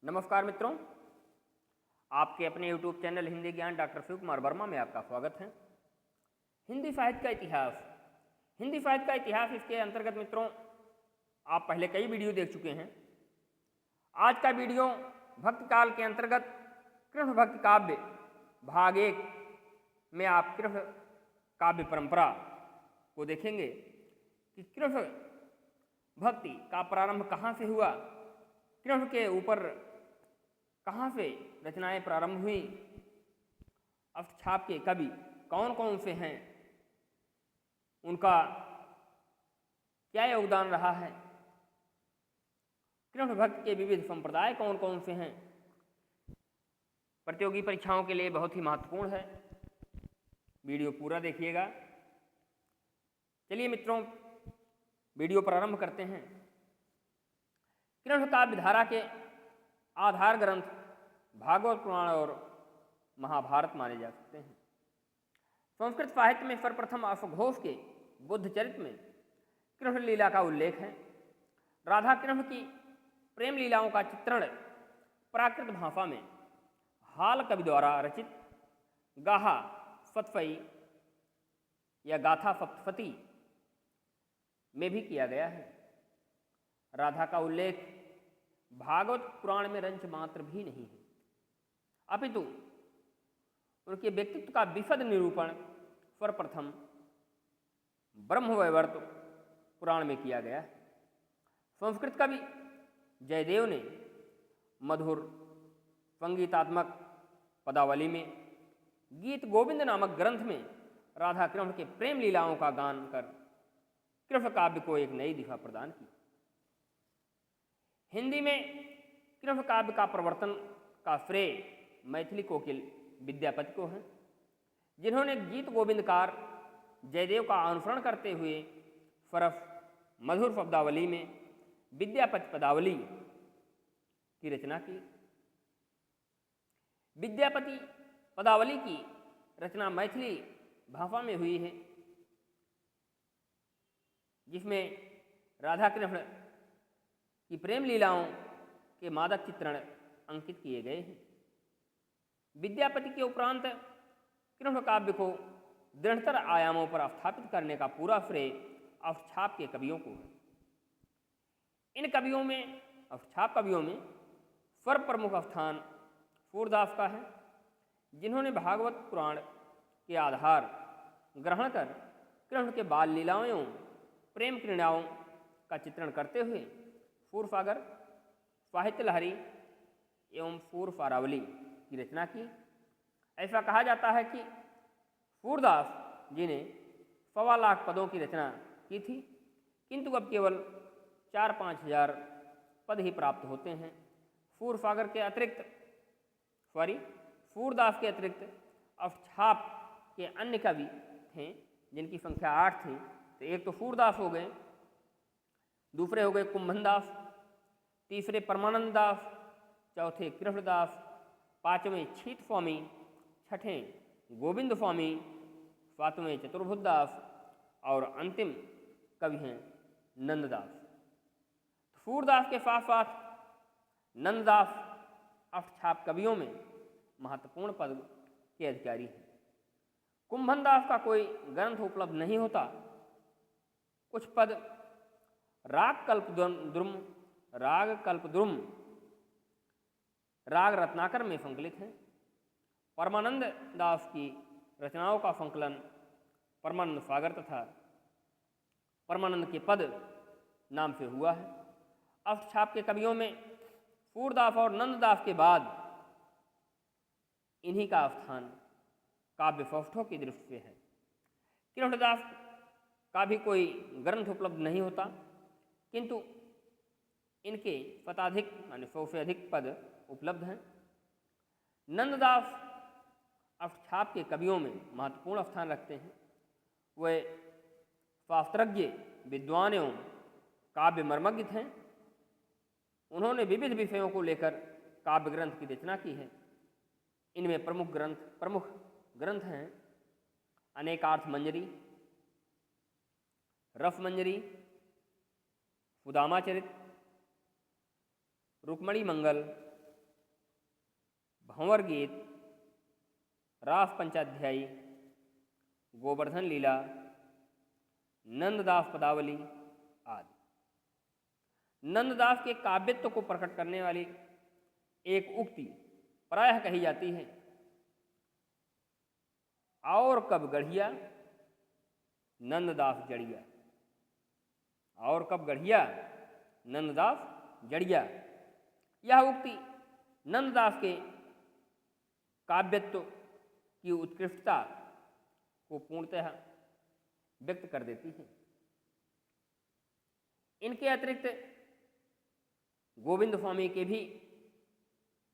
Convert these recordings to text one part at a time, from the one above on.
नमस्कार मित्रों, आपके अपने YouTube चैनल हिंदी ज्ञान डॉक्टर शिव कुमार वर्मा में आपका स्वागत है। हिंदी साहित्य का इतिहास। हिंदी साहित्य का इतिहास इसके अंतर्गत मित्रों आप पहले कई वीडियो देख चुके हैं। आज का वीडियो भक्ति काल के अंतर्गत कृष्ण भक्ति काव्य भाग 1 में आप कृष्ण काव्य परंपरा को देखेंगे कि कृष्ण भक्ति का प्रारंभ कहाँ से हुआ, कृष्ण के ऊपर कहाँ से रचनाएं प्रारंभ हुई, अष्टछाप के कवि कौन कौन से हैं, उनका क्या योगदान रहा है, कृष्ण भक्त के विविध संप्रदाय कौन कौन से हैं, प्रतियोगी परीक्षाओं के लिए बहुत ही महत्वपूर्ण है। वीडियो पूरा देखिएगा। चलिए मित्रों, वीडियो प्रारंभ करते हैं। कृष्ण काव्य धारा के आधार ग्रंथ भागवत पुराण और महाभारत माने जा सकते हैं। संस्कृत साहित्य में सर्वप्रथम अश्वघोष के बुद्ध चरित्र में कृष्ण लीला का उल्लेख है। राधा कृष्ण की प्रेम लीलाओं का चित्रण प्राकृत भाषा में हाल कवि द्वारा रचित गाहा सतफई या गाथा सप्तफती में भी किया गया है। राधा का उल्लेख भागवत पुराण में रंच मात्र भी नहीं है, अपितु उनके व्यक्तित्व का विशद निरूपण सर्वप्रथम ब्रह्मवैवर्त पुराण में किया गया है। संस्कृत कवि जयदेव ने मधुर संगीतात्मक पदावली में गीत गोविंद नामक ग्रंथ में राधा कृष्ण के प्रेम लीलाओं का गान कर कृष्ण काव्य को एक नई दिशा प्रदान की। हिंदी में कृष्ण काव्य का प्रवर्तन का श्रेय मैथिली कोकिल विद्यापति को है, जिन्होंने गीत गोविंदकार जयदेव का अनुसरण करते हुए सरस मधुर शब्दावली में विद्यापति पदावली की रचना की। विद्यापति पदावली की रचना मैथिली भाषा में हुई है, जिसमें राधा कृष्ण की प्रेम लीलाओं के मादक चित्रण अंकित किए गए हैं। विद्यापति के उपरांत कृष्ण काव्य को दृढ़तर आयामों पर स्थापित करने का पूरा श्रेय अष्टछाप के कवियों को है। इन कवियों में अष्टछाप कवियों में सर्वप्रमुख स्थान सूरदास का है, जिन्होंने भागवत पुराण के आधार ग्रहण कर कृष्ण के बाल लीलाओं एवं प्रेम क्रीड़ाओं का चित्रण करते हुए सूरसागर, साहित्य लहरी एवं सूरसारावली की रचना की। ऐसा कहा जाता है कि सूरदास जी ने 1.25 लाख पदों की रचना की थी, किंतु अब केवल 4-5 हजार पद ही प्राप्त होते हैं। सूरसागर के अतिरिक्त सूरदास के अतिरिक्त अष्टछाप के अन्य कवि थे, जिनकी संख्या 8 थी। तो एक तो सूरदास हो गए, दूसरे हो गए कुंभनदास, तीसरे परमानंद दास, चौथे कृष्णदास, पांचवें छीत स्वामी, छठें गोविंद स्वामी, सातवें चतुर्भुजदास और अंतिम कवि हैं नंददास। सूरदास के साथ साथ नंददास अष्टछाप कवियों में महत्वपूर्ण पद के अधिकारी हैं। कुंभनदास का कोई ग्रंथ उपलब्ध नहीं होता। कुछ पद राग कल्पद्रुम राग रत्नाकर में संकलित हैं। परमानंद दास की रचनाओं का संकलन परमानंद सागर तथा परमानंद के पद नाम से हुआ है। अष्टछाप के कवियों में सूरदास और नंददास के बाद इन्हीं का स्थान काव्य सौष्ठव की दृष्टि से है। कृष्णदास का भी कोई ग्रंथ उपलब्ध नहीं होता, किंतु इनके शताधिक माने 100 से अधिक पद उपलब्ध हैं। नंददास अष्टछाप के कवियों में महत्वपूर्ण स्थान रखते हैं। वे शास्त्रज्ञ, विद्वान एवं काव्य मर्मज्ञ हैं। उन्होंने विविध विषयों को लेकर काव्य ग्रंथ की रचना की है। इनमें प्रमुख ग्रंथ हैं अनेकार्थ मंजरी, रस मंजरी, सुदामा चरित, रुक्मणी मंगल, भंवर गीत, रास पंचाध्यायी, गोवर्धन लीला, नंददास पदावली आदि। नंददास के काव्यत्व को प्रकट करने वाली एक उक्ति प्रायः कही जाती है, और कब गढ़िया नंददास जड़िया, और कब गढ़िया नंददास जड़िया। यह उक्ति नंददास के काव्यत्व की उत्कृष्टता को पूर्णतः व्यक्त कर देती है। इनके अतिरिक्त गोविंद स्वामी के भी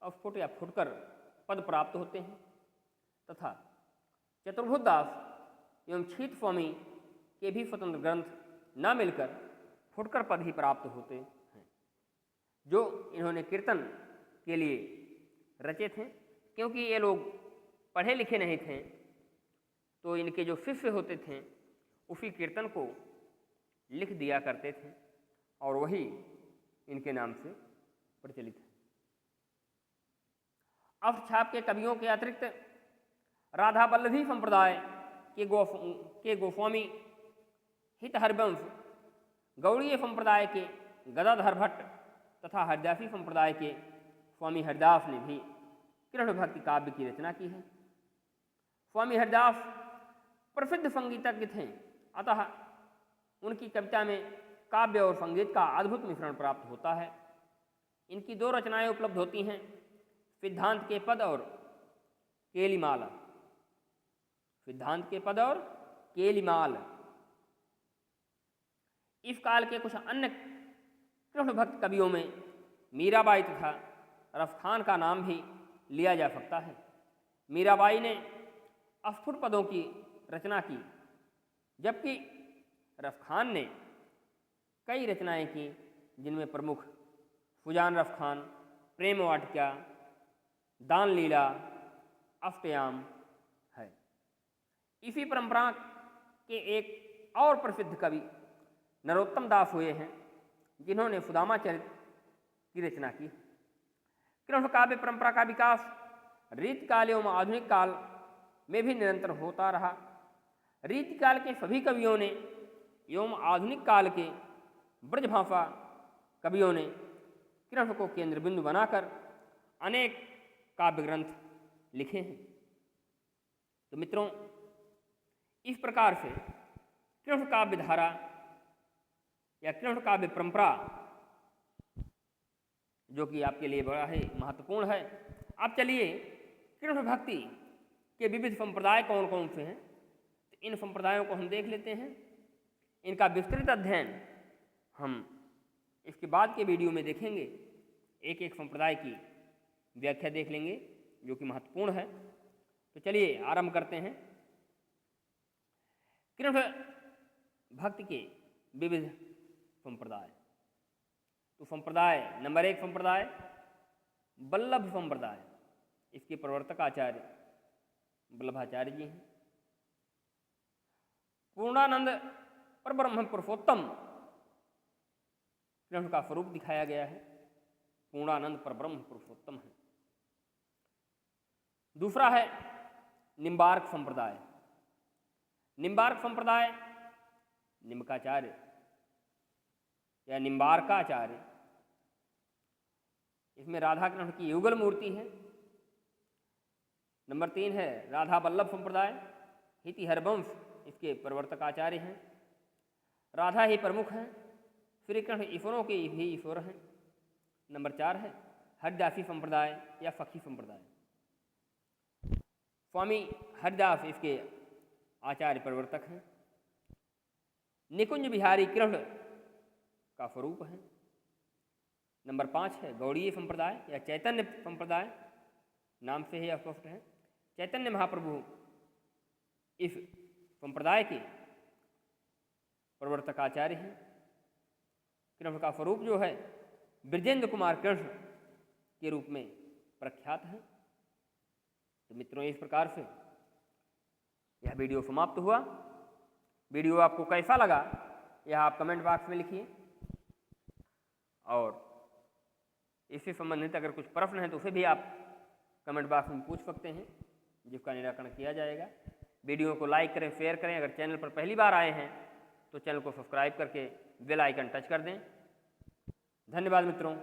अस्फुट या फुटकर पद प्राप्त होते हैं तथा चतुर्भुज दास एवं छीत स्वामी के भी स्वतंत्र ग्रंथ न मिलकर फुटकर पद ही प्राप्त होते हैं, जो इन्होंने कीर्तन के लिए रचे थे। क्योंकि ये लोग पढ़े लिखे नहीं थे, तो इनके जो शिष्य होते थे उसी कीर्तन को लिख दिया करते थे और वही इनके नाम से प्रचलित है। अष्टछाप के कवियों के अतिरिक्त राधा वल्लभी संप्रदाय के गोस्वामी हित हरिवंश, गौड़ीय संप्रदाय के गदाधर भट्ट तथा हरिदासी संप्रदाय के स्वामी हरिदास ने भी कृष्ण भक्ति काव्य की रचना की है। स्वामी हरिदास प्रसिद्ध संगीतज्ञ थे, अतः उनकी कविता में काव्य और संगीत का अद्भुत मिश्रण प्राप्त होता है। इनकी दो रचनाएं उपलब्ध होती हैं, सिद्धांत के पद और केलिमाला। सिद्धांत के पद और केलिमाल। इस काल के कुछ अन्य कृष्ण भक्त कवियों में मीराबाई तथा रफ खान का नाम भी लिया जा सकता है। मीराबाई ने अस्फुट पदों की रचना की, जबकि रफ खान ने कई रचनाएं की, जिनमें प्रमुख फुजान रफ खान, प्रेम वाटिका, दान लीला, अष्टयाम है। इसी परंपरा के एक और प्रसिद्ध कवि नरोत्तम दास हुए हैं, जिन्होंने सुदामा चरित की रचना की। कृष्ण काव्य परंपरा का विकास रीतिकाल एवं आधुनिक काल में भी निरंतर होता रहा। रीतिकाल के सभी कवियों ने एवं आधुनिक काल के ब्रजभाषा कवियों ने कृष्ण को केंद्र बिंदु बनाकर अनेक काव्य ग्रंथ लिखे हैं। तो मित्रों, इस प्रकार से कृष्ण काव्य धारा या कृष्ण काव्य परंपरा, जो कि आपके लिए बड़ा ही महत्वपूर्ण है। अब चलिए कृष्ण भक्ति के विविध संप्रदाय कौन कौन से हैं, तो इन संप्रदायों को हम देख लेते हैं। इनका विस्तृत अध्ययन हम इसके बाद के वीडियो में देखेंगे। एक एक संप्रदाय की व्याख्या देख लेंगे, जो कि महत्वपूर्ण है। तो चलिए आरंभ करते हैं। कृष्ण भक्ति के विविध संप्रदाय। तो संप्रदाय नंबर 1 संप्रदाय वल्लभ संप्रदाय। इसके प्रवर्तक आचार्य वल्लभाचार्य जी हैं। पूर्णानंद परब्रह्म पुरुषोत्तम कृष्ण का स्वरूप दिखाया गया है। पूर्णानंद परब्रह्म पुरुषोत्तम है। दूसरा है निम्बार्क संप्रदाय। निम्बार्क संप्रदाय निम्बकाचार्य या निम्बार्काचार्य। इसमें राधा कृष्ण की युगल मूर्ति है। नंबर 3 है राधा वल्लभ संप्रदाय। हिति हरिवंश इसके प्रवर्तक आचार्य हैं। राधा ही प्रमुख हैं। श्री कृष्ण ईश्वरों के भी ईश्वर हैं। नंबर 4 है हरिदासी संप्रदाय या सखी संप्रदाय। स्वामी हरिदास इसके आचार्य प्रवर्तक हैं। निकुंज बिहारी कृष्ण का स्वरूप है। नंबर 5 है गौड़ीय संप्रदाय या चैतन्य संप्रदाय। नाम से ही अस्पष्ट है। चैतन्य महाप्रभु इस संप्रदाय के प्रवर्तक आचार्य हैं। कृष्ण का स्वरूप जो है ब्रजेंद्र कुमार कृष्ण के रूप में प्रख्यात है। तो मित्रों, इस प्रकार से यह वीडियो समाप्त हुआ। वीडियो आपको कैसा लगा यह आप कमेंट बॉक्स में लिखिए, और इससे संबंधित अगर कुछ प्रश्न है तो उसे भी आप कमेंट बॉक्स में पूछ सकते हैं, जिसका निराकरण किया जाएगा। वीडियो को लाइक करें, शेयर करें। अगर चैनल पर पहली बार आए हैं तो चैनल को सब्सक्राइब करके बेल आइकन टच कर दें। धन्यवाद मित्रों।